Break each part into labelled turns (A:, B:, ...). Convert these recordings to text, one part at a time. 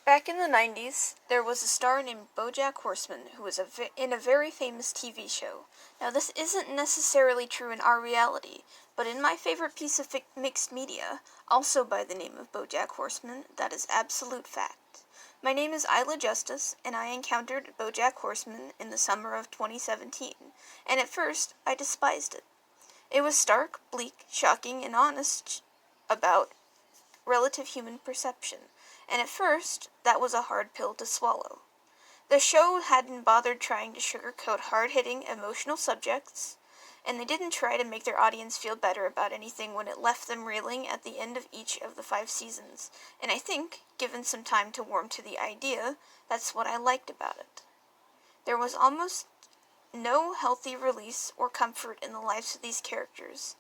A: Back in the 90's, there was a star named Bojack Horseman who was in a very famous TV show. Now, this isn't necessarily true in our reality, but in my favorite piece of mixed media, also by the name of Bojack Horseman, that is absolute fact. My name is Isla Justice, and I encountered Bojack Horseman in the summer of 2017, and at first, I despised it. It was stark, bleak, shocking, and honest about relative human perception, and at first, that was a hard pill to swallow. The show hadn't bothered trying to sugarcoat hard-hitting, emotional subjects, and they didn't try to make their audience feel better about anything when it left them reeling at the end of each of the 5 seasons, and I think, given some time to warm to the idea, that's what I liked about it. There was almost no healthy release or comfort in the lives of these characters,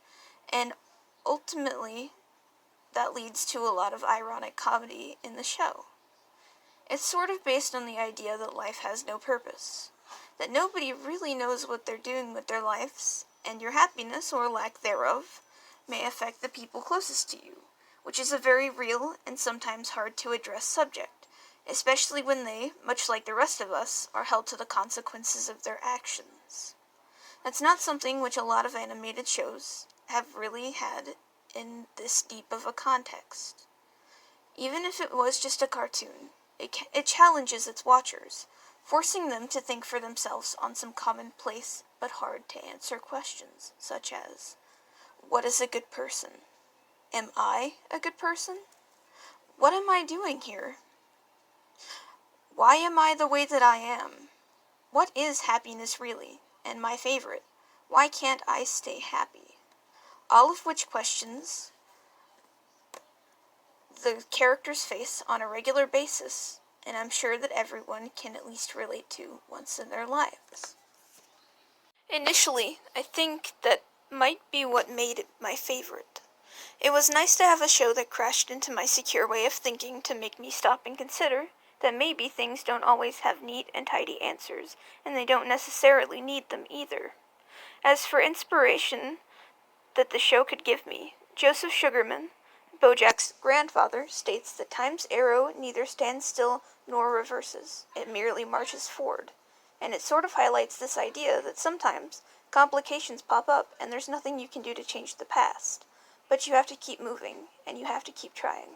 A: and ultimately, that leads to a lot of ironic comedy in the show. It's sort of based on the idea that life has no purpose, that nobody really knows what they're doing with their lives, and your happiness, or lack thereof, may affect the people closest to you, which is a very real and sometimes hard to address subject, especially when they, much like the rest of us, are held to the consequences of their actions. That's not something which a lot of animated shows have really had in this deep of a context. Even if it was just a cartoon, it challenges its watchers, forcing them to think for themselves on some commonplace but hard to answer questions, such as, what is a good person? Am I a good person? What am I doing here? Why am I the way that I am? What is happiness really? And my favorite, why can't I stay happy? All of which questions the characters face on a regular basis, and I'm sure that everyone can at least relate to once in their lives. Initially, I think that might be what made it my favorite. It was nice to have a show that crashed into my secure way of thinking to make me stop and consider that maybe things don't always have neat and tidy answers, and they don't necessarily need them either. As for inspiration that the show could give me, Joseph Sugarman, Bojack's grandfather, states that time's arrow neither stands still nor reverses, it merely marches forward, and it sort of highlights this idea that sometimes complications pop up and there's nothing you can do to change the past, but you have to keep moving, and you have to keep trying.